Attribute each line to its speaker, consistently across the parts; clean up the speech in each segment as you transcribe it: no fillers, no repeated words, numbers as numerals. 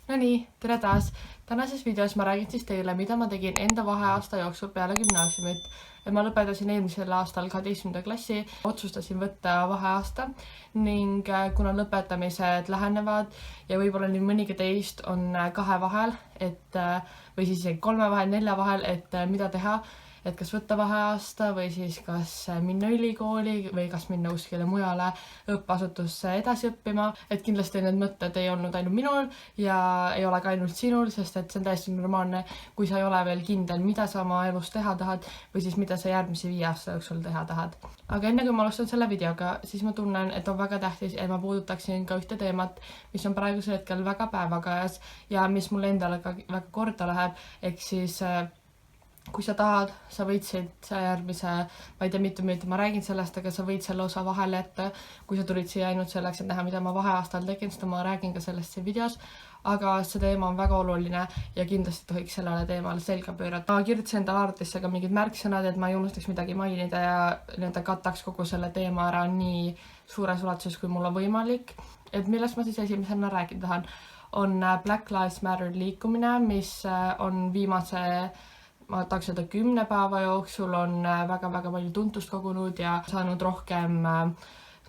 Speaker 1: No nii, tere taas! Tänases videos ma räägin siis teile, mida ma tegin enda vaheaasta jooksul peale gümnaasiumit. Ma lõpetasin eelmisel aastal 12. klassi, otsustasin võtta vaheaasta ning kuna lõpetamised lähenevad ja võib-olla nii mõnigi teist on 2 vahel, või siis 3 vahel, 4 vahel, et mida teha, et kas võtta vaheaasta või siis kas minna ülikooli või kas minna kuskile mujale õppeasutusse edasi õppima. Et kindlasti need mõtted ei olnud ainult minul ja ei ole ka ainult sinul, sest et see on täiesti normaalne, kui sa ei ole veel kindel, mida sa oma elus teha tahad või siis mida sa järgmise 5 aasta jooksul teha tahad. Aga enne kui ma alustan selle videoga, siis ma tunnen, et on väga tähtis, et ma puudutaksin ka ühte teemat, mis on praegusel hetkel väga päevakajas ja mis mulle endale ka väga korda läheb, ehk siis kui sa tahad, sa võitsid järgmise, ma ei tea mitu minutit, ma räägin sellest, aga sa võid selle osa vahele jätta, kui sa tulid siia ainult selleks, et näha, mida ma vaheaastal tegin, sest ma räägin ka sellest siin videos, aga see teema on väga oluline ja kindlasti tohiks sellele teemale selga pöörata. Ma kirjutasin endale arvutisse ka mingid märksõnad, et ma ei unustaks midagi mainida ja nii-öelda kataks kogu selle teema ära nii suures ulatuses, kui mul on võimalik. Et millest ma siis esimesena rääkida tahan, on Black Lives Matter liikumine, mis on viimase ma tahaks öelda 10 päeva jooksul on väga-väga palju tuntust kogunud ja saanud rohkem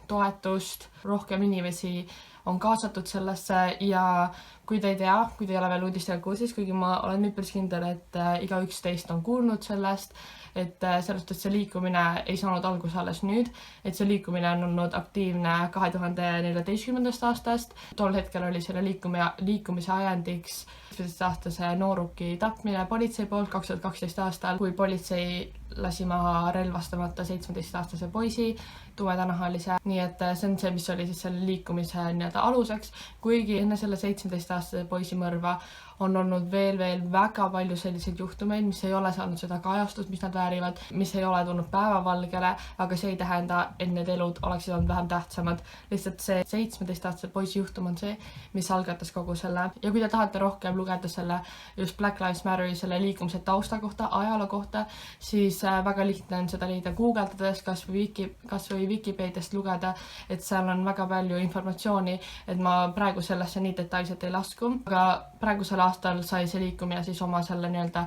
Speaker 1: toetust, rohkem inimesi on kaasatud sellesse ja kui te ei tea, kui te ei ole veel uudistega kursis, kuigi ma olen üpris kindel, et igaüks teist on kuulnud sellest, et see liikumine ei saanud alguse alles nüüd, et see liikumine on olnud aktiivne 2014. aastast. Tol hetkel oli selle liikumise ajendiks 15-aastase nooruki tapmine politsei poolt 2012 aastal, kui politsei lasi maha relvastamata 17-aastase poisi, tumedanahalise. Nii et see on see, mis oli siis selle liikumise nii-öelda aluseks, kuigi enne selle 17-aastase poisi mõrva on olnud veel väga palju selliseid juhtumeid, mis ei ole saanud seda kajastust, mis nad väärivad, mis ei ole tulnud päevavalgele, aga see ei tähenda, et need elud oleksid olnud vähem tähtsamad. Lihtsalt see 17-aastase poisi juhtum on see, mis algatas kogu selle. Ja kui te tahate rohkem lugeda selle just Black Lives Matteri selle liikumise tausta kohta, ajaloo kohta, siis väga lihtne on seda leida guugeldades, kas või Wikipediast lugeda, et seal on väga palju informatsiooni, et ma praegu sellesse nii detailselt ei lasku, aga praegusel aastal sai see liikumine siis oma selle nii-öelda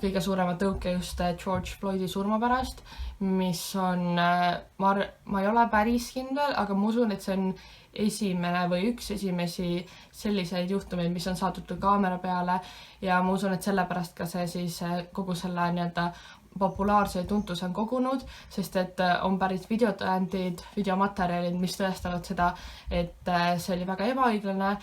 Speaker 1: kõige suurema tõuke just George Floydi surma pärast, mis on, ma ei ole päris kindel, aga ma usun, et see on esimene või üks esimesi selliseid juhtumeid, mis on saadud kaamera peale ja ma usun, et sellepärast ka see siis kogu selle nii-öelda populaarse tuntuse on kogunud, sest et on päris videotõendid, videomaterjalid, mis tõestavad seda, et see oli väga ebaõiglane.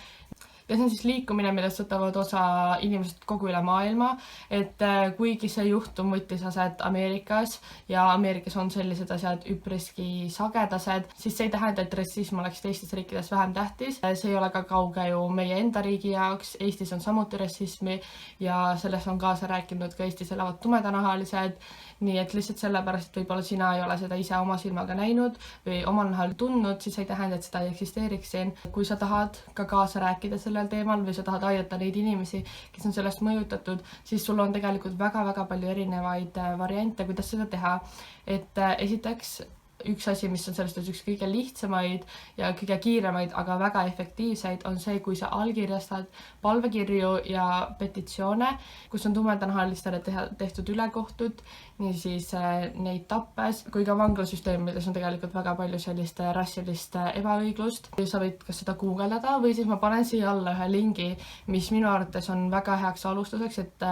Speaker 1: Ja see on siis liikumine, millest võtavad osa inimesed kogu üle maailma, et kuigi see juhtum võttis aset Ameerikas ja Ameerikas on sellised asjad üpriski sagedased, siis see ei tähenda, et rassism oleks teistes riikides vähem tähtis. See ei ole ka kauge ju meie enda riigi jaoks, Eestis on samuti rassismi ja sellest on kaasa rääkinud ka Eestis elavad tumedanahalised, nii et lihtsalt sellepärast, et võib-olla sina ei ole seda ise oma silmaga näinud või omal nahal tundnud, siis ei tähenda, et seda ei eksisteeriks siin. Kui sa tahad ka kaasa rääkida sellel teemal või sa tahad aidata neid inimesi, kes on sellest mõjutatud, siis sul on tegelikult väga-väga palju erinevaid variante, kuidas seda teha. Et esiteks üks asi, mis on sellest üks kõige lihtsamaid ja kõige kiiremaid, aga väga efektiivseid, on see, kui sa allkirjastad palvekirju ja petitsioone, kus on tumedanahalistele tehtud ülekohtud, nii siis neid tappes, kui ka vanglasüsteemides on tegelikult väga palju sellist rassilist ebaõiglust. Sa võid kas seda guugeldada või siis ma panen siia alla ühe lingi, mis minu arvates on väga heaks alustuseks, et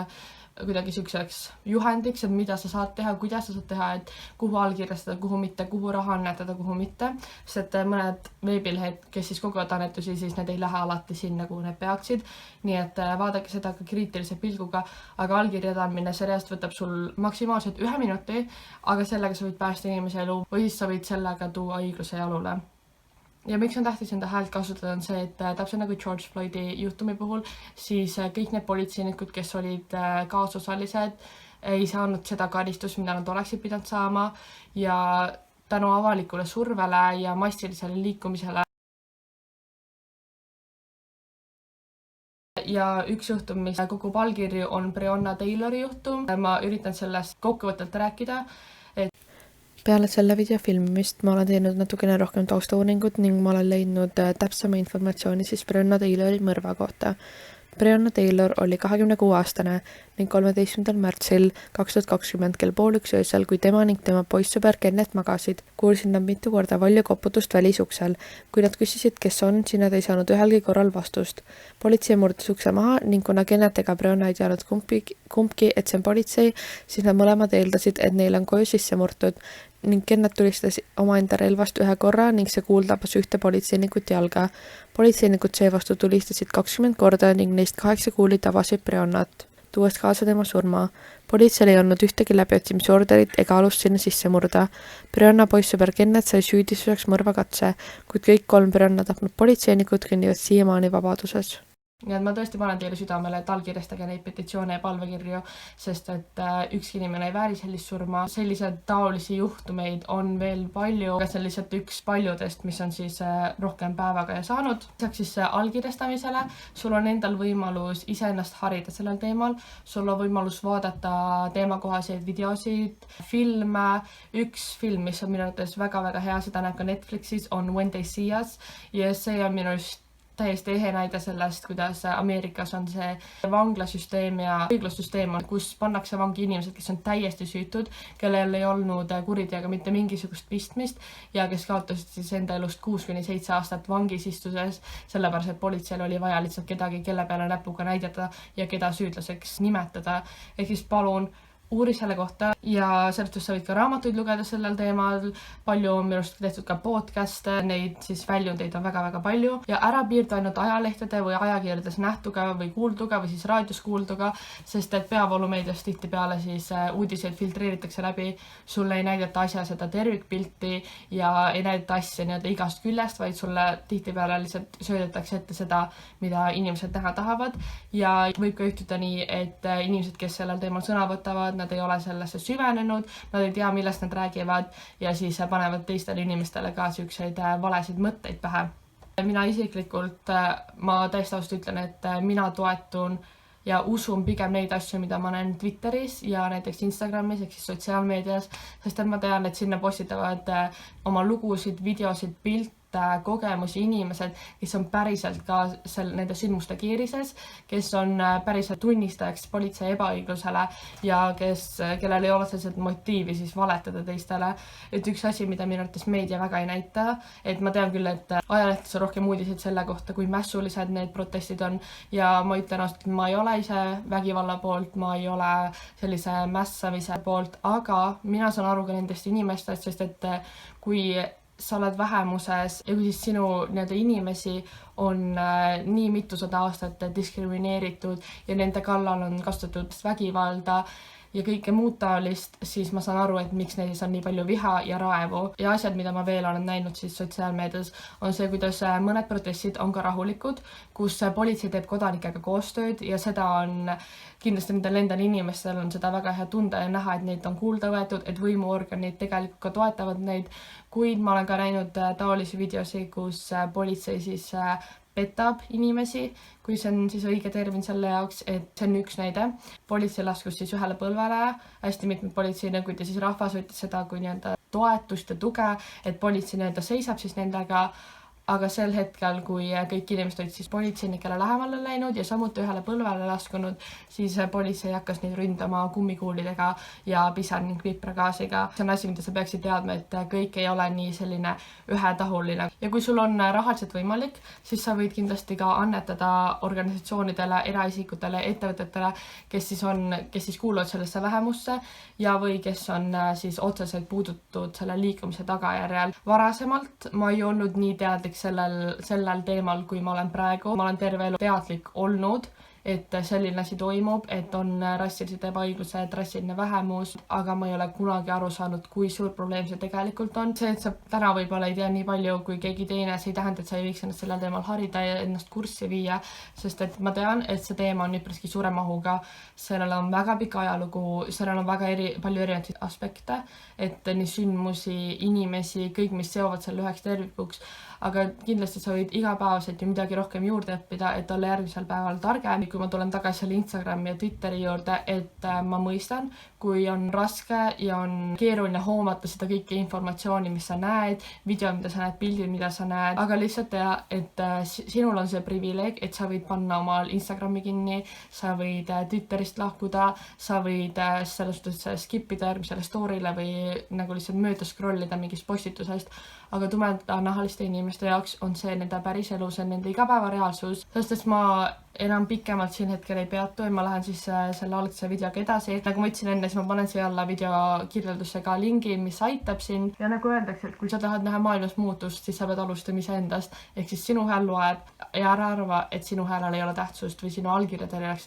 Speaker 1: kuidagi selliseks juhendiks, et mida sa saad teha, kuidas sa saad teha, et kuhu allkirjastada, kuhu mitte, kuhu raha annetada, kuhu mitte. Sest mõned veebilehed, kes siis koguvad annetusi, siis need ei lähe alati sinna, kuhu need peaksid. Nii et vaadake seda ka kriitilise pilguga, aga allkirjade andmine sellest võtab sul maksimaalselt 1 minuti, aga sellega sa võid päästa inimese elu või siis sa võid sellega tuua õigluse jalule. Ja miks on tähtis enda häält kasutada on see, et täpselt nagu George Floydi juhtumi puhul, siis kõik need politseinikud, kes olid kaasosalised, ei saanud seda karistust, mida nad oleksid pidanud saama ja tänu avalikule survele ja massilisele liikumisele. Ja üks juhtum, mis kogub allkirju, on Breonna Taylori juhtum. Ma üritan sellest kokkuvõttelt rääkida.
Speaker 2: Peale selle video filmimist ma olen teinud natukene rohkem taustauuringut ning ma olen leidnud täpsema informatsiooni siis Breonna Taylori mõrva kohta. Breonna Taylor oli 26-aastane ning 13. märtsil 2020 kell 12:30 öösel, kui tema ning tema poissõber Kenneth magasid, kuulsid nad mitu korda valju koputust välisuksel. Kui nad küsisid, kes on, siis nad ei saanud ühelgi korral vastust. Politsei murdis ukse maha ning kuna Kenneth ega Breonna ei teadnud kumbki, et see on politsei, siis nad mõlemad eeldasid, et neil on koju sisse murtud ning Kenneth tulistas omaenda relvast ühe korra ning see kuul tabas ühte politseinikut jalga. Politseinikud seevastu tulistasid 20 korda ning neist 8 kuuli tabasid Breonnat, tuues kaasa tema surma. Politseil ei olnud ühtegi läbiotsimisorderit ega alust sinna sisse murda. Breonna poissõber Kenneth sai süüdistuseks mõrvakatse, kuid kõik 3 Breonna tapnud politseinikud kõnnivad siiamaani vabaduses.
Speaker 1: Nii et ma tõesti panen teile südamele, et allkirjastage neid petitsioone ja palvekirju, sest et ükski inimene ei vääri sellist surma. Sellised taolisi juhtumeid on veel palju, aga see on lihtsalt üks paljudest, mis on siis rohkem päevaga ja saanud. Lisaks siis allkirjastamisele, sul on endal võimalus iseennast harida sellel teemal, sul on võimalus vaadata teemakohaseid videosid, filme. Üks film, mis on minu arvates väga-väga hea, seda näeb ka Netflixis, on When They See Us ja see on minu arust täiesti ehe näide sellest, kuidas Ameerikas on see vanglasüsteem ja õiglussüsteem, kus pannakse vangi inimesed, kes on täiesti süütud, kellel ei olnud kuriteoga mitte mingisugust pistmist ja kes kaotasid siis enda elust 6-7 aastat vangis istuses, sellepärast et politseil oli vaja lihtsalt kedagi, kelle peale näpuga näidata ja keda süüdlaseks nimetada. Ehk siis palun uuri selle kohta ja sellest sa võid ka raamatuid lugeda sellel teemal, palju on minu arust tehtud ka podcast'e, neid siis väljundeid on väga-väga palju ja ära piirdu ainult ajalehtede või ajakirjades nähtuga või kuulduga või siis raadios kuulduga, sest et peavoolumeedias tihtipeale siis uudiseid filtreeritakse läbi, sulle ei näidata asja seda tervikpilti ja ei näidata asja nii-öelda igast küljest, vaid sulle tihtipeale lihtsalt söödetakse ette seda, mida inimesed näha tahavad ja võib ka juhtuda nii, et inimesed, kes sellel teemal sõna võtavad, nad ei ole sellesse süvenenud, nad ei tea, millest nad räägivad ja siis panevad teistele inimestele ka siukseid valesid mõtteid pähe. Mina isiklikult, ma täiesti ausalt ütlen, et mina toetun ja usun pigem neid asju, mida ma näen Twitteris ja näiteks Instagramis ehk siis sotsiaalmeedias, sest et ma tean, et sinna postitavad oma lugusid, videosid, pilte, kogemusi inimesed, kes on päriselt ka nende sündmuste keerises, kes on päriselt tunnistajaks politsei ebaõiglusele ja kellel ei ole sellised motiivi siis valetada teistele. Et üks asi, mida minu arvates meedia väga ei näita, et ma tean küll, et ajalehtedes on rohkem uudiseid selle kohta, kui mässulised need protestid on ja ma ütlen ausalt, et ma ei ole ise vägivalla poolt, ma ei ole sellise mässamise poolt, aga mina saan aru ka nendest inimestest, sest et kui sa oled vähemuses ja kui siis sinu nii-öelda inimesi on nii mitusada aastat diskrimineeritud ja nende kallal on kasutatud vägivalda ja kõike muud taolist, siis ma saan aru, et miks neis on nii palju viha ja raevu. Ja asjad, mida ma veel olen näinud siis sotsiaalmeedias, on see, kuidas mõned protestid on ka rahulikud, kus politsei teeb kodanikega koostööd ja seda on kindlasti nendel endal inimestel on seda väga hea tunda ja näha, et neid on kuulda võetud, et võimuorganid tegelikult ka toetavad neid, kuid ma olen ka näinud taolisi videosi, kus politsei siis petab inimesi, kui see on siis õige termin selle jaoks, et see on üks näide. Politsei laskus siis ühele põlvele, hästi mitmed politseinõukud ja siis rahvas võttis seda kui nii-öelda toetust ja tuge, et politsei nii-öelda seisab siis nendega, aga sel hetkel, kui kõik inimesed olid siis politseinikele lähemale läinud ja samuti ühele põlvele laskunud, siis politsei hakkas neid ründama kummikuulidega ja pisar ning pipragaasiga. See on asi, mida sa peaksid teadma, et kõik ei ole nii selline ühetahuline. Ja kui sul on rahaliselt võimalik, siis sa võid kindlasti ka annetada organisatsioonidele, eraisikutele, ettevõtetele, kes siis kuuluvad sellesse vähemusse ja või kes on siis otseselt puudutud selle liikumise tagajärjel. Varasemalt ma ei olnud nii teadlik sellel teemal, kui ma olen praegu. Ma olen terve elu teadlik olnud, et selline asi toimub, et on rassilised ebaõiglused, rassiline vähemus, aga ma ei ole kunagi aru saanud, kui suur probleem see tegelikult on. See, et sa täna võib-olla ei tea nii palju kui keegi teine, see ei tähenda, et sa ei võiks ennast sellel teemal harida ja ennast kurssi viia, sest et ma tean, et see teema on üpriski suure mahuga. Sellel on väga pikk ajalugu, sellel on väga palju erinevaid aspekte, et nii sündmusi, inimesi, kõik, mis seovad selle üheks tervikuks, aga kindlasti sa võid igapäevaselt ju midagi rohkem juurde õppida, et olla järgmisel päeval targem. nüüd, kui ma tulen tagasi selle Instagrami ja Twitteri juurde, et ma mõistan, kui on raske ja on keeruline hoomata seda kõike informatsiooni, mis sa näed, video, mida sa näed, pildid, mida sa näed, aga lihtsalt tea, et sinul on see privileeg, et sa võid panna oma Instagrami kinni, sa võid Twitterist lahkuda, sa võid selles suhtes skip ida järgmisele story'le või nagu lihtsalt mööda scrollida mingist postitusest, aga tumedanahaliste inimeste jaoks on see nende päris elu, see on nende igapäevareaalsus, sest et ma enam pikemalt siin hetkel ei peatu ja ma lähen siis selle algse videoga edasi. Nagu ma ütlesin enne, siis ma panen siia alla video kirjeldusse ka lingi, mis aitab sind. Ja nagu öeldakse, et kui sa tahad näha maailmas muutust, siis sa pead alustama iseendast, ehk siis sinu hääl loeb ja ära arva, et sinu häälel ei ole tähtsust või sinu allkirjadel ei oleks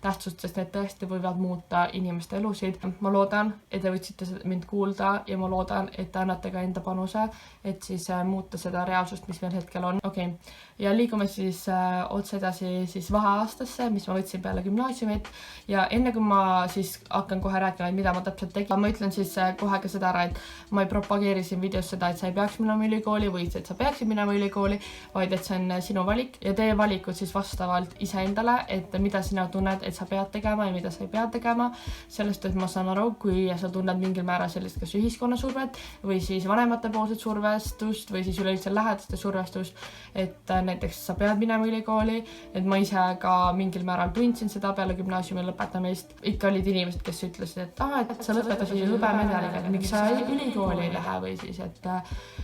Speaker 1: tähtsust, sest need tõesti võivad muuta inimeste elusid. Ma loodan, et te võtsite mind kuulda ja ma loodan, et te annate ka enda panuse, et siis muuta seda reaalsust, mis meil hetkel on. Okei. Ja liigume siis otse edasi siis vaheaastasse, mis ma võtsin peale gümnaasiumit ja enne kui ma siis hakkan kohe rääkima, mida ma täpselt tegin, ma ütlen siis kohe ka seda ära, et ma ei propageeri siin videos seda, et sa ei peaks minema ülikooli või et sa peaksid minema ülikooli, vaid et see on sinu valik ja tee valikud siis vastavalt iseendale, et mida sina tunned, et sa pead tegema ja mida sa ei pea tegema. Sellest, et ma saan aru, kui sa tunned mingil määral sellist kas ühiskonnasurvet või siis vanemate poolset survestust või siis üleüldse lähedaste survestust, et näiteks sa pead minema ülikooli, et ma ise ka mingil määral tundsin seda peale gümnaasiumi lõpetamist. Ikka olid inimesed, kes ütlesid, et sa lõpetasid hõbemedaliga, et miks sa ülikooli ei lähe või siis, et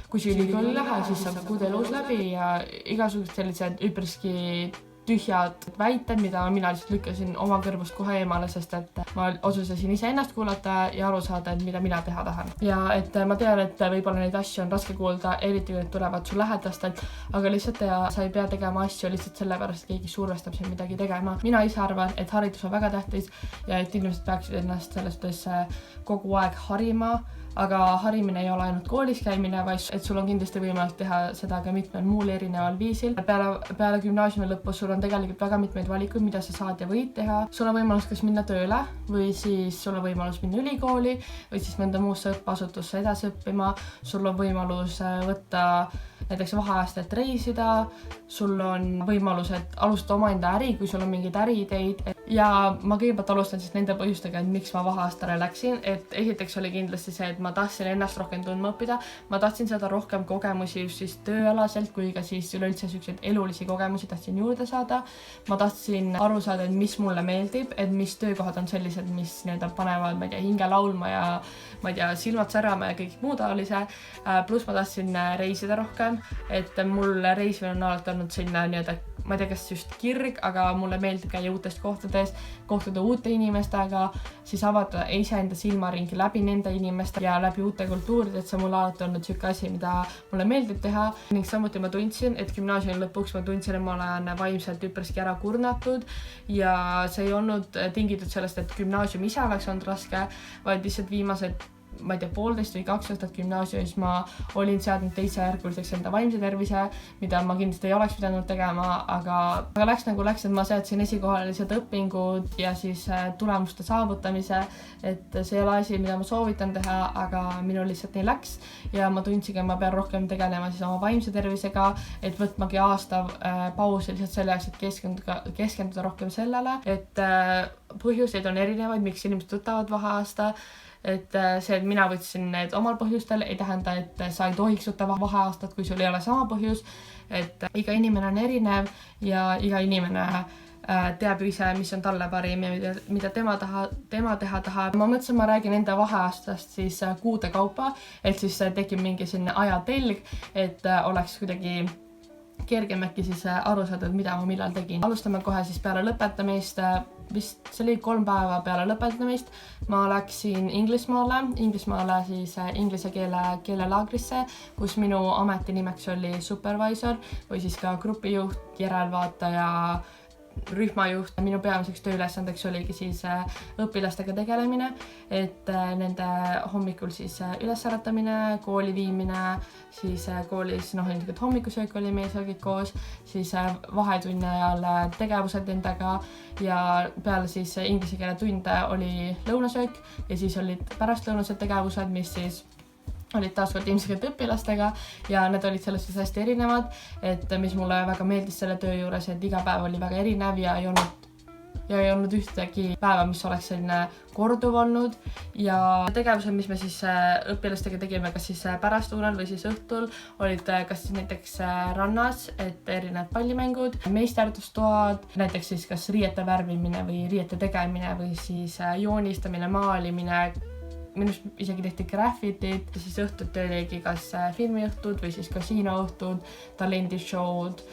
Speaker 1: kui sa ülikooli ei lähe, siis saab kuud elus läbi ja igasugused sellised üpriski tühjad väited, mida mina lihtsalt lükkasin oma kõrvust kohe eemale, sest et ma otsustasin iseennast kuulata ja aru saada, et mida mina teha tahan. Ja et ma tean, et võib-olla neid asju on raske kuulda, eriti kui need tulevad su lähedastelt, aga lihtsalt sa ei pea tegema asju lihtsalt sellepärast, et keegi survestab sind midagi tegema. Mina ise arvan, et haridus on väga tähtis ja et inimesed peaksid ennast selles suhtes kogu aeg harima, aga harimine ei ole ainult koolis käimine, vaid et sul on kindlasti võimalik teha seda ka mitmel muul erineval viisil. Peale gümnaasiumi lõpus sul on tegelikult väga mitmeid valikuid, mida sa saad ja võid teha. Sul on võimalus kas minna tööle või siis sul on võimalus minna ülikooli või siis mõnda muusse õppeasutusse edasi õppima. Sul on võimalus võtta näiteks vaheajast, et reisida. Sul on võimalus, et alustada omaenda äri, kui sul on mingeid äriideid. Ja ma kõigepealt alustan siis nende põhjustega, et miks ma vaheaastale läksin. Et esiteks oli kindlasti see, et ma tahtsin ennast rohkem tundma õppida. Ma tahtsin seda rohkem kogemusi just siis tööalaselt, kui ka siis üleüldse selliseid elulisi kogemusi tahtsin juurde saada. Ma tahtsin aru saada, et mis mulle meeldib, et mis töökohad on sellised, mis panevad, ma ei tea, hinge laulma ja ma ei tea, silmad särama ja kõik muu taolise. Plus ma tahtsin reisida rohkem, et mul reisimine on alati olnud sinna nii-öelda, ma ei tea, kas just kirg, aga mulle meeldib käia uutest kohtades, kohtuda uute inimestega, siis avada iseenda silmaringi läbi nende inimeste ja läbi uute kultuuride, et see mulle alati olnud siuke asi, mida mulle meeldib teha. Ning samuti ma tundsin, et gümnaasiumi lõpuks ma tundsin, et ma olen vaimselt üpriski ära kurnatud ja see ei olnud tingitud sellest, et gümnaasium ise oleks olnud raske, vaid lihtsalt viimased ma ei tea, 1,5 või 2 aastat gümnaasiumis ma olin seadnud teisejärguliseks enda vaimse tervise, mida ma kindlasti ei oleks pidanud tegema, aga läks nagu läks, et ma seadsin esikohale lihtsalt õpingud ja siis tulemuste saavutamise, et see ei ole asi, mida ma soovitan teha, aga minul lihtsalt nii läks ja ma tundsin, et ma pean rohkem tegelema siis oma vaimse tervisega, et võtmagi aasta pausi lihtsalt selle jaoks, et keskenduda rohkem sellele, et põhjuseid on erinevaid, miks inimesed võtavad vaheaasta. Et see, et mina võtsin need omal põhjustel, ei tähenda, et sa ei tohiks võtta vaheaastat, kui sul ei ole sama põhjus. Et iga inimene on erinev ja iga inimene teab ise, mis on talle parim ja mida tema teha tahab. Ma mõtlesin, ma räägin enda vaheaastast siis kuude kaupa, et siis tekib mingi selline ajatelg, et oleks kuidagi kergem äkki siis aru saada, mida ma millal tegin. Alustame kohe siis peale lõpetamist. Vist see oli 3 päeva peale lõpetamist. Ma läksin Inglismaale siis inglise keelelaagrisse, kus minu ametinimeks oli supervisor või siis ka grupijuht, järelvaataja, rühmajuht. Minu peamiseks tööülesandeks oligi siis õpilastega tegelemine, et nende hommikul siis ülesäratamine, kooli viimine, siis koolis ilmselt hommikusöök oli meil seal kõik koos, siis vahetunni ajal tegevused nendega ja peale siis inglise keele tunde oli lõunasöök ja siis olid pärastlõunased tegevused, mis siis olid taaskord ilmselt õpilastega ja need olid selles hästi erinevad, et mis mulle väga meeldis selle töö juures, et iga päev oli väga erinev ja ei olnud ja ei olnud ühtegi päeva, mis oleks selline korduv olnud ja tegevused, mis me siis õpilastega tegime, kas siis pärastlõunal või siis õhtul, olid kas siis näiteks rannas, et erinevad pallimängud, meisterdustoad, näiteks siis kas riiete värvimine või riiete tegemine või siis joonistamine, maalimine, minust isegi tehti graffitit, siis õhtuti oligi kas filmiõhtud või siis kasiinoõhtud, talendishow'd,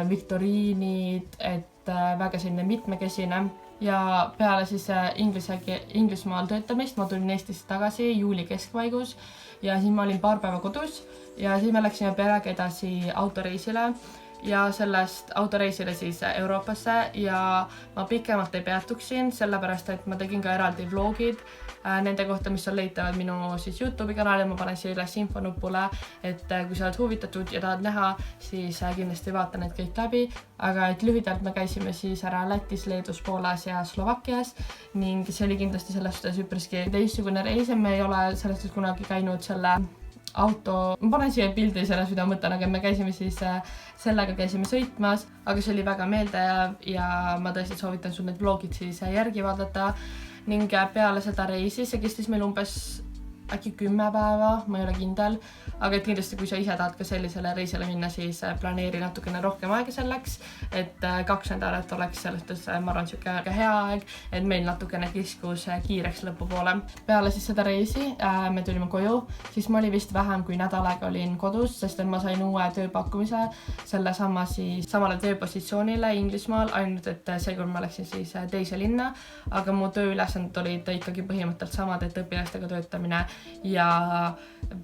Speaker 1: viktoriinid, et väga selline mitmekesine ja peale siis Inglismaal töötamist ma tulin Eestisse tagasi juuli keskpaigus ja siis ma olin paar päeva kodus ja siis me läksime perega edasi autoreisile ja sellest autoreisile siis Euroopasse ja ma pikemalt ei peatuks siin, sellepärast et ma tegin ka eraldi vlogid nende kohta, mis on leitavad minu siis YouTube'i kanalil, ma panen siia üles infonupule, et kui sa oled huvitatud ja tahad näha, siis kindlasti vaata need kõik läbi, aga et lühidalt me käisime siis ära Lätis, Leedus, Poolas ja Slovakkias ning see oli kindlasti selles suhtes üpriski teistsugune reis ja me ei ole sellest kunagi käinud selle auto, ma panen siia pildi sellest, mida ma mõtlen, aga me käisime siis sellega käisime sõitmas, aga see oli väga meeldejääv ja ma tõesti soovitan sul need vlogid siis järgi vaadata ning peale seda reisi, see kestis meil umbes äkki 10 päeva, ma ei ole kindel, aga et kindlasti kui sa ise tahad ka sellisele reisile minna, siis planeeri natukene rohkem aega selleks, et 2 nädalat oleks selles suhtes, ma arvan, siuke hea aeg, et meil natukene kiskus kiireks lõpupoole. Peale siis seda reisi me tulime koju, siis ma oli vist vähem kui nädal aega olin kodus, sest et ma sain uue tööpakkumise samale tööpositsioonile Inglismaal, ainult et seekord ma läksin siis teise linna, aga mu tööülesanded olid ikkagi põhimõtteliselt samad, et õpilastega töötamine ja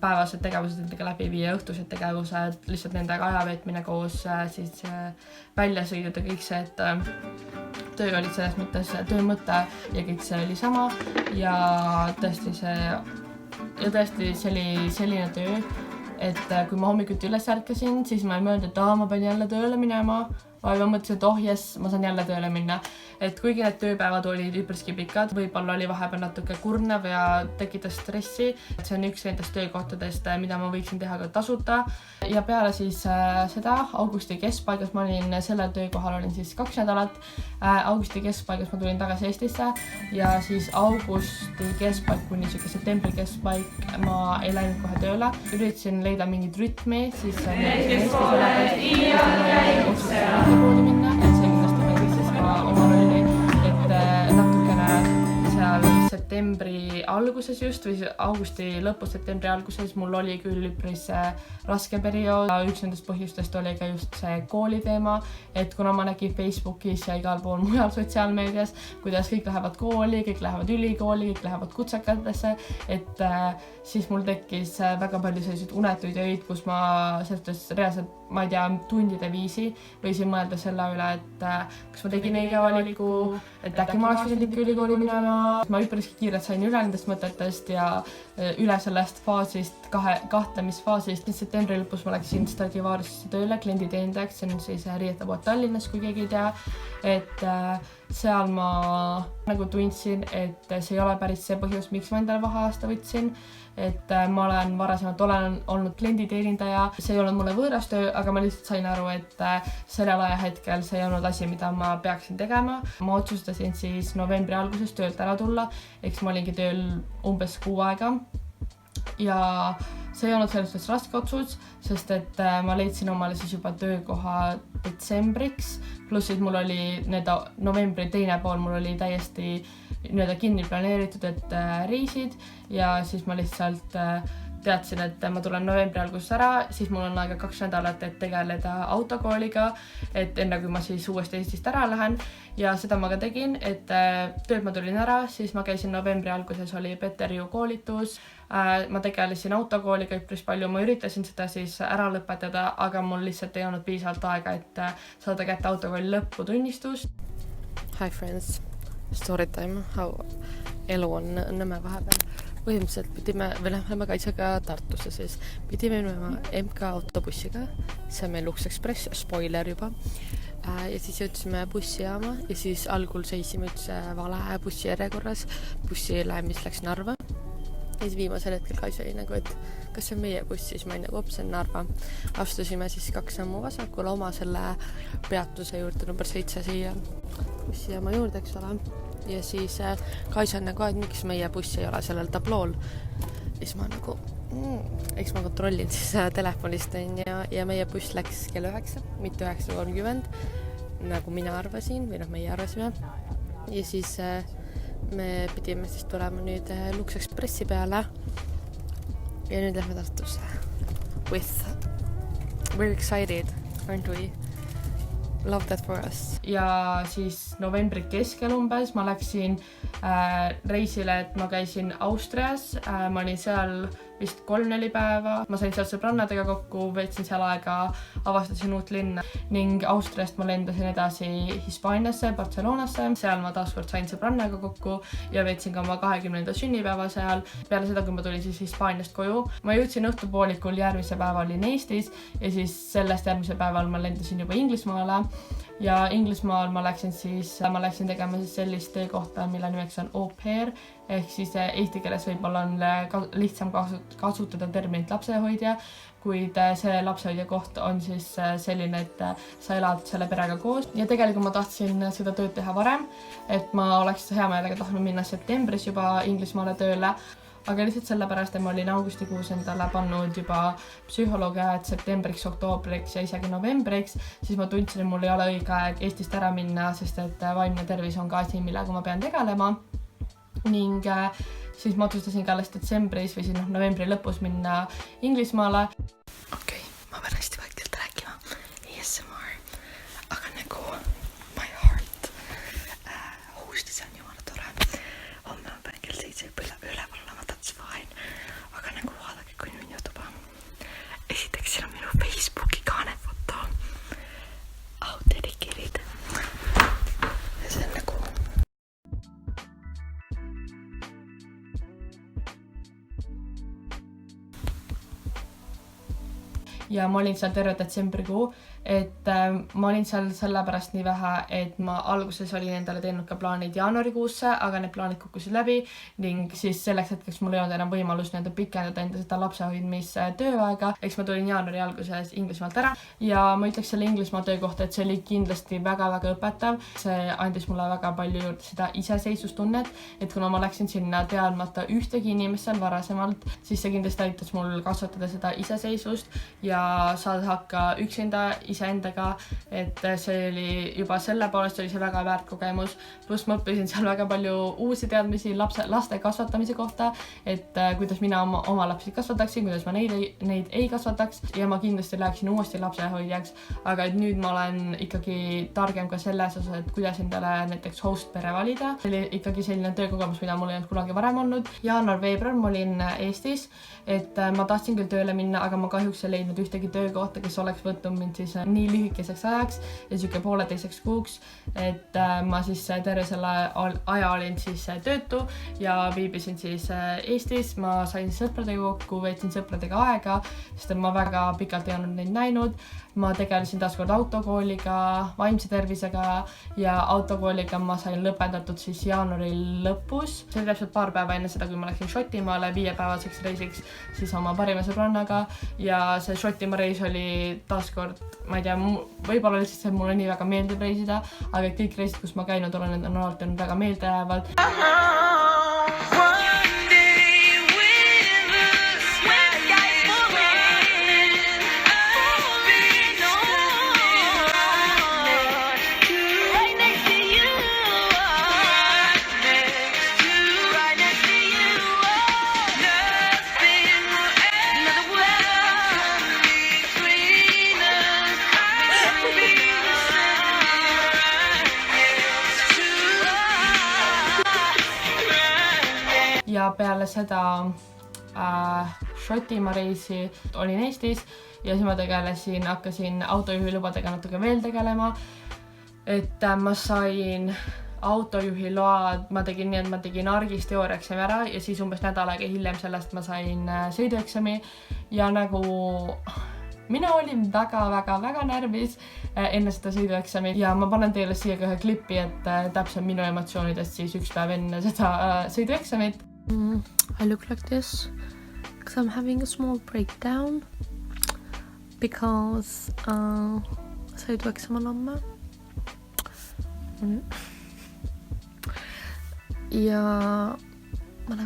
Speaker 1: päevased tegevused nendega läbi viia, õhtused tegevused, lihtsalt nendega aja veetmine koos, siis väljasõidud ja kõik see, et töö olid selles mõttes töö mõte ja kõik see oli sama ja tõesti see oli selline töö, et kui ma hommikuti üles ärkasin, siis ma ei mõelnud, et ma pean jälle tööle minema, vaid ma mõtlesin, et jess, ma saan jälle tööle minna. Et kuigi need tööpäevad olid üpriski pikad, võib-olla oli vahepeal natuke kurnav ja tekitas stressi. Et see on üks nendest töökohtadest, mida ma võiksin teha ka tasuta. Ja peale siis seda augusti keskpaigas, ma olin sellel töökohal olin siis 2 nädalat. Augusti keskpaigas ma tulin tagasi Eestisse ja siis augusti keskpaik kuni septembri keskpaik ma ei läinud kohe tööle. Üritasin leida mingit rütmi, siis kooli minna, et see kindlasti mängis siis ka oma rolli, et natukene seal septembri alguses just või augusti lõpus, septembri alguses mul oli küll üpris raske periood. Üks nendest põhjustest oli ka just see kooli teema, et kuna ma nägin Facebookis ja igal pool mujal sotsiaalmeedias, kuidas kõik lähevad kooli, kõik lähevad ülikooli, kõik lähevad kutsekatesse, et siis mul tekkis väga palju selliseid unetuid öid, kus ma selles reaalselt, ma ei tea, tundide viisi võisin mõelda selle üle, et kas ma tegin õige valiku, et äkki ma oleks võinud ikka ülikooli minema. Ma üpriski kiirelt sain üle nendest mõtetest ja üle sellest faasist, kahtlemisfaasist. Septembri lõpus ma läksin Stradivariusesse tööle klienditeenindajaks, see on siis riietepood Tallinnas, kui keegi ei tea, et seal ma nagu tundsin, et see ei ole päris see põhjus, miks ma endale vaheaasta võtsin, et ma olen varasemalt olnud klienditeenindaja, see ei olnud mulle võõras töö, aga ma lihtsalt sain aru, et sellel ajahetkel see ei olnud asi, mida ma peaksin tegema. Ma otsustasin siis novembri alguses töölt ära tulla, eks ma olingi tööl umbes 6 aega ja see ei olnud selles suhtes raske otsus, sest et ma leidsin omale siis juba töökoha detsembriks, pluss siis mul oli novembri teine pool, mul oli täiesti kinni planeeritud, et reisid ja siis ma lihtsalt teadsin, et ma tulen novembri alguses ära, siis mul on aega 2 nädalat, et tegeleda autokooliga, et enne kui ma siis uuesti Eestist ära lähen ja seda ma ka tegin, et tööd ma tulin ära, siis ma käisin novembri alguses, oli Peteriu koolitus, ma tegelesin autokooliga üpris palju, ma üritasin seda siis ära lõpetada, aga mul lihtsalt ei olnud piisavalt aega, et saada kätte autokooli lõputunnistus.
Speaker 2: Hi friends, story time, how elu on Nõmme vahepeal. Põhimõtteliselt me kaitsega Tartusse, siis pidime minema MK autobussiga, see on meil Lux Express, spoiler juba, ja siis jõudsime bussijaama ja siis algul seisime üldse vale bussi järjekorras, bussile, mis läks Narva. Ja siis viimasel hetkel Kaisa oli nagu, et kas see on meie buss, siis ma olin nagu, see on Narva. Astusime siis 2 sammu vasakule oma selle peatuse juurde number 7 siia. bussijaama juurde, eks ole. Ja siis Kaisa on nagu, et miks meie buss ei ole sellel tablool. Ja siis ma nagu, eks ma kontrollin siis telefonist ja meie buss läks kell 9, mitte 9:30, nagu mina arvasin või meie arvasime. Ja siis me pidime siis tulema nüüd Lux Expressi peale ja nüüd lähme Tartusse. We're excited, aren't we? Love that for us.
Speaker 1: Ja siis novembri keskel umbes ma läksin reisile, et ma käisin Austrias, ma olin seal vist 3-4 päeva, ma sain seal sõbrannadega kokku, veetsin seal aega, avastasin uut linna ning Austriast ma lendasin edasi Hispaaniasse, Barcelonasse, seal ma taaskord sain sõbrannaga kokku ja veetsin ka oma 20. sünnipäeva seal. Peale seda, kui ma tulin siis Hispaaniast koju, ma jõudsin õhtupoolikul, järgmise päeva olin Eestis ja siis sellest järgmise päeval ma lendasin juba Inglismaale ja Inglismaal ma läksin tegema siis sellist töökohta, mille nimeks on au pair, ehk siis eesti keeles võib-olla on lihtsam kasutada terminit lapsehoidja, kuid see lapsehoidja koht on siis selline, et sa elad selle perega koos ja tegelikult ma tahtsin seda tööd teha varem, et ma oleks hea meelega tahtnud minna septembris juba Inglismaale tööle, aga lihtsalt sellepärast, et ma olin augustikuus endale pannud juba psühholoogi ajad septembriks, oktoobriks ja isegi novembriks, siis ma tundsin, et mul ei ole õige aeg Eestist ära minna, sest et vaimne tervis on ka asi, millega ma pean tegelema. Ning siis ma otsustasin ka alles detsembris või siis novembri lõpus minna Inglismaale.
Speaker 2: Okei, ma pean hästi vaikselt rääkima. ASMR. Aga nagu my heart. Hostis on jumala tore. Homme ma pean kell 7 üleval olema, that's fine. Aga nagu vaadake, kui nüüd jutuba. Esiteks siin on minu Facebooki kaanefoto. How dedicated. Ja see on nagu
Speaker 1: ja ma olin seal terve detsembrikuu, et ma olin seal sellepärast nii vähe, et ma alguses olin endale teinud ka plaanid jaanuarikuusse, aga need plaanid kukkusid läbi ning siis selleks hetkeks mul ei olnud enam võimalus pikendada enda seda lapsehoidmise tööaega, eks ma tulin jaanuari alguses Inglismaalt ära ja ma ütleks selle Inglismaa töökohta, et see oli kindlasti väga-väga õpetav. See andis mulle väga palju juurde seda iseseisvustunnet, et kuna ma läksin sinna teadmata ühtegi inimest seal varasemalt, siis see kindlasti aitas mul kasvatada seda iseseisvust ja saada hakka üksinda iseendaga, et see oli juba selle poolest oli see väga väärt kogemus, pluss ma õppisin seal väga palju uusi teadmisi laste kasvatamise kohta, et kuidas mina oma lapsi kasvataksin, kuidas ma neid ei kasvataks ja ma kindlasti läheksin uuesti lapsehoidjaks, aga et nüüd ma olen ikkagi targem ka selles osas, et kuidas endale näiteks host-pere valida. See oli ikkagi selline töökogemus, mida mul ei olnud kunagi varem olnud. Jaanuar-veebruar ma olin Eestis, et ma tahtsin küll tööle minna, aga ma kahjuks ei leidnud ühtegi töökohta, kes oleks võtnud mind siis nii lühikeseks ajaks ja siuke 1,5 kuuks, et ma siis terve selle aja olin siis töötu ja viibisin siis Eestis. Ma sain sõpradega kokku, veetsin sõpradega aega, sest ma väga pikalt ei olnud neid näinud. Ma tegelesin taaskord autokooliga, vaimse tervisega ja autokooliga ma sain lõpetatud siis jaanuari lõpus. See oli täpselt paar päeva enne seda, kui ma läksin Šotimaale 5-päevaseks reisiks siis oma parima sõbrannaga ja see Šotimaa reis oli taaskord, ma ei tea, võib-olla lihtsalt see mulle nii väga meeldib reisida, aga kõik reisid, kus ma käinud olen, need on alati olnud väga meeldejäävad. Ja peale seda Šotimaa reisi olin Eestis ja siis ma hakkasin autojuhilubadega natuke veel tegelema, et ma sain autojuhi loa, ma tegin nii, et ma tegin argis teooriaeksami ära ja siis umbes nädal aega hiljem sellest ma sain sõidueksami ja nagu mina olin väga närvis enne seda sõidueksamit ja ma panen teile siia ka ühe klippi, et täpselt minu emotsioonidest siis üks päev enne seda sõidueksamit.
Speaker 2: I look like this because I'm having a small breakdown because sõidueksam on homme. ja ma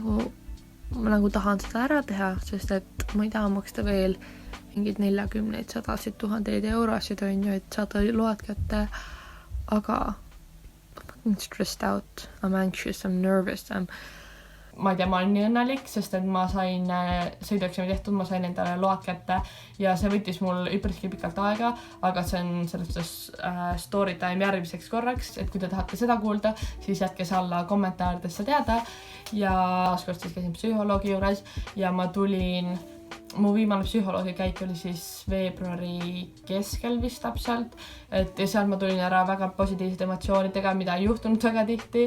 Speaker 2: nagu tahan seda ära teha, sest et ma ei taha maksta veel mingid 40, 100, 1000 eurosid on ju, et saada load kätte, aga I'm stressed out, I'm anxious, I'm nervous,
Speaker 1: ma ei tea, ma olen nii õnnelik, sest et ma sain sõidueksami tehtud, ma sain endale load kätte ja see võttis mul üpriski pikalt aega, aga see on selles suhtes story time järgmiseks korraks, et kui te tahate seda kuulda, siis jätke see alla kommentaaridesse teada ja taaskord siis käisin psühholoogi juures ja mu viimane psühholoogi käik oli siis veebruari keskel vist täpselt, et ja seal ma tulin ära väga positiivsete emotsioonidega, mida ei juhtunud väga tihti,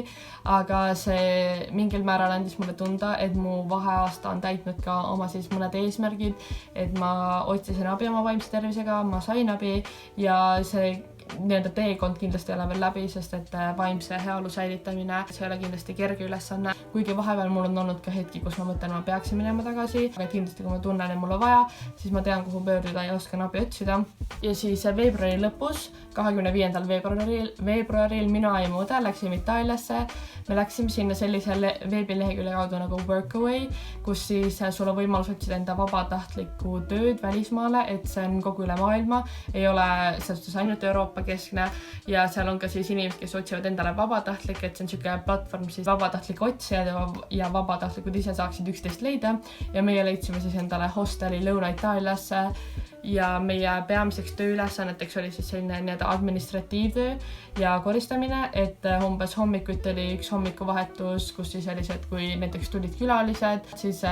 Speaker 1: aga see mingil määral andis mulle tunda, et mu vaheaasta on täitnud ka oma siis mõned eesmärgid, et ma otsisin abi oma vaimse tervisega, ma sain abi ja see nii-öelda teekond kindlasti ei ole veel läbi, sest et vaimse heaolu säilitamine, see ei ole kindlasti kerge ülesanne, kuigi vahepeal mul on olnud ka hetki, kus ma mõtlen, ma peaksin minema tagasi, aga kindlasti kui ma tunnen, et mul on vaja, siis ma tean, kuhu pöörduda ja oskan abi otsida. Ja siis veebruari lõpus, 25. veebruaril minu ja mu õde läksime Itaaliasse. Me läksime sinna sellise veebilehekülje kaudu nagu Workaway, kus siis sul on võimalus otsida enda vabatahtlikku tööd välismaale, et see on kogu üle maailma, ei ole selles ainult Euroopa keskne ja seal on ka siis inimesed, kes otsivad endale vabatahtlik, et see on niisugune platvorm siis vabatahtlik otsijad ja vabatahtlikud ise saaksid üksteist leida ja meie leidsime siis endale hosteli Lõuna-Itaaliasse ja meie peamiseks tööülesanneteks oli siis selline nii-öelda administratiivtöö ja koristamine, et umbes hommikuti oli üks hommikuvahetus, kus siis oli see, et kui näiteks tulid külalised, siis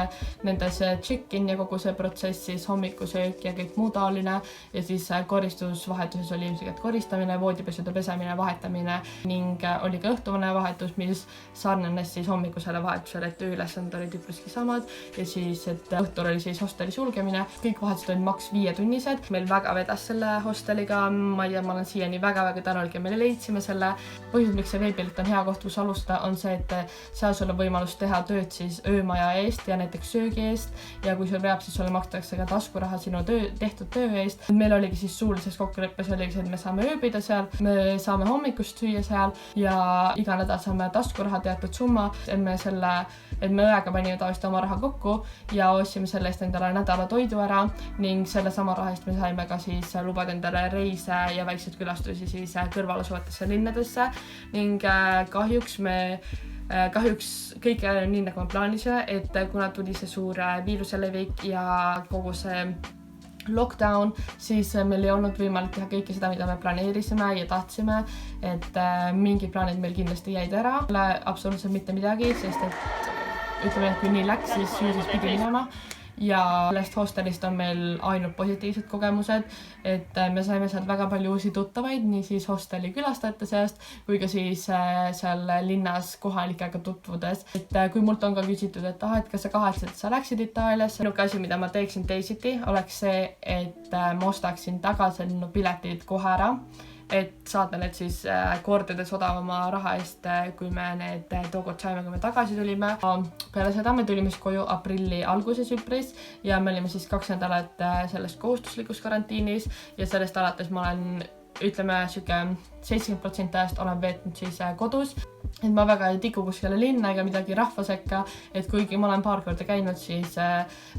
Speaker 1: nendes check-in ja kogu see protsess, siis hommikusöök ja kõik muu taoline ja siis koristusvahetuses oli ilmselt koristamine, voodipesude pesemine, vahetamine ning oli ka õhtuvane vahetus, mis sarnanes siis hommikusele vahetusele, et tööülesanded olid üpriski samad ja siis, et õhtul oli siis hosteli sulgemine, kõik vahetused olid maks 5-tunnised. Meil väga vedas selle hosteliga, ma olen siiani väga tänulik ja meile leidsime selle. Põhjus, miks see veebilt on hea koht, kus alustada, on see, et seal sul on võimalus teha tööd siis öömaja eest ja näiteks söögi eest ja kui sul veab, siis sulle makstakse ka taskuraha sinu tehtud töö eest. Meil oligi siis suulises kokkuleppes oligi see, et me saame ööbida seal, me saame hommikust süüa seal ja iga nädal saame taskuraha teatud summa, et me õega panime tavaliselt oma raha kokku ja ostsime selle eest endale nädala toidu ära ning selle sama raha eest me saime ka siis lubada endale reise ja väikseid külastusi siis kõrval asuvatesse linnadesse ning kahjuks kõik ei ole nii, nagu me plaanisime, et kuna tuli see suur viiruse levik ja kogu see lockdown, siis meil ei olnud võimalik teha kõike seda, mida me planeerisime ja tahtsime, et mingid plaanid meil kindlasti jäid ära. Pole absoluutselt mitte midagi, sest et ütleme, et kui nii läks, siis pidi minema. Ja sellest hostelist on meil ainult positiivsed kogemused, et me saime sealt väga palju uusi tuttavaid, nii siis hosteli külastajate seast kui ka siis seal linnas kohalikega tutvudes. Et kui mult on ka küsitud, et kas sa kahetsed, et sa läksid Itaaliasse, nuke asi, mida ma teeksin teisiti, oleks see, et ma ostaksin tagasi piletid kohe ära, et saada need siis kordades odavama raha eest, kui me need tookord saime, kui me tagasi tulime. Peale seda me tulime siis koju aprilli alguses üpris ja me olime siis 2 nädalat sellest kohustuslikus karantiinis ja sellest alates ma olen, ütleme, 70% ajast olen veetnud siis kodus. Et ma väga ei tiku kuskile linna ega midagi rahva sekka, et kuigi ma olen paar korda käinud, siis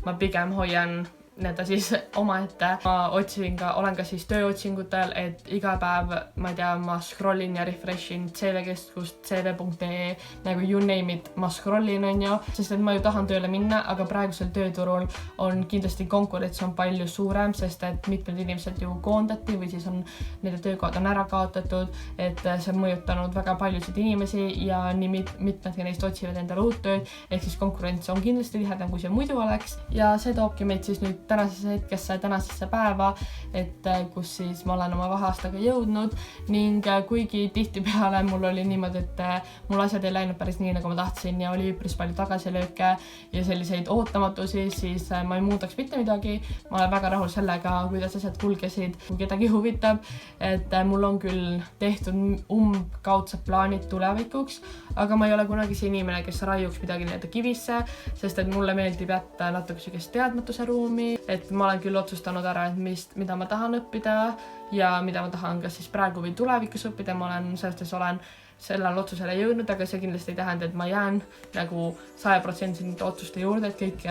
Speaker 1: ma pigem hoian need siis omaette. Ma olen ka siis tööotsingutel, et iga päev, ma ei tea, ma scrollin ja refreshin CV-keskust, cv.ee, nagu you name it, ma scrollin, on ju, sest et ma ju tahan tööle minna, aga praegusel tööturul on kindlasti konkurents on palju suurem, sest et mitmed inimesed ju koondati või siis on nende töökohad on ära kaotatud, et see on mõjutanud väga paljusid inimesi ja nii mitmedki neist otsivad endale uut tööd, ehk siis konkurents on kindlasti tihedam, kui see muidu oleks ja see toobki meid siis nüüd tänasesse hetkesse, tänasesse päeva, et kus siis ma olen oma vaheaastaga jõudnud ning kuigi tihtipeale mul oli niimoodi, et mul asjad ei läinud päris nii, nagu ma tahtsin ja oli üpris palju tagasilööke ja selliseid ootamatusi, siis ma ei muudaks mitte midagi. Ma olen väga rahul sellega, kuidas asjad kulgesid, kui kedagi huvitab, et mul on küll tehtud umbkaudsed plaanid tulevikuks, aga ma ei ole kunagi see inimene, kes raiuks midagi nii-öelda kivisse, sest et mulle meeldib jätta natuke sellist teadmatuse ruumi, et ma olen küll otsustanud ära, et mida ma tahan õppida ja mida ma tahan kas siis praegu või tulevikus õppida. Ma olen sellel otsusele jõudnud, aga see kindlasti ei tähenda, et ma jään nagu 100% otsuste juurde, et kõik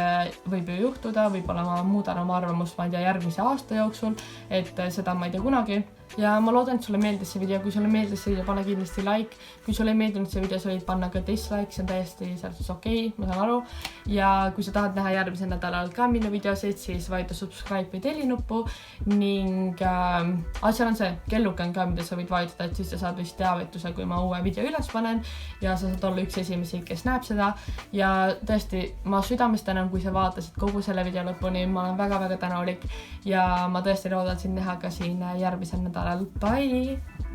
Speaker 1: võib ju juhtuda, võib-olla ma muudan oma arvamust, ma ei tea, järgmise aasta jooksul, et seda ma ei tea kunagi. Ja ma loodan, et sulle meeldis see video, kui sulle meeldis see video, pane kindlasti like, kui sulle ei meeldinud see video, sa võid panna ka dislike, see on täiesti selles okei, ma saan aru. Ja kui sa tahad näha järgmisel nädalal ka minu videosid, siis vajuta subscribe või tellinuppu ning seal on see kelluke on ka, mida sa võid vajutada, et siis sa saad vist teavituse, kui ma uue video üles panen ja sa saad olla üks esimesi, kes näeb seda. Ja tõesti, ma südamest tänan, kui sa vaatasid kogu selle video lõpuni, ma olen väga-väga tänulik ja ma tõesti loodan sind näha ka siin järgmisel nädalal. Bye!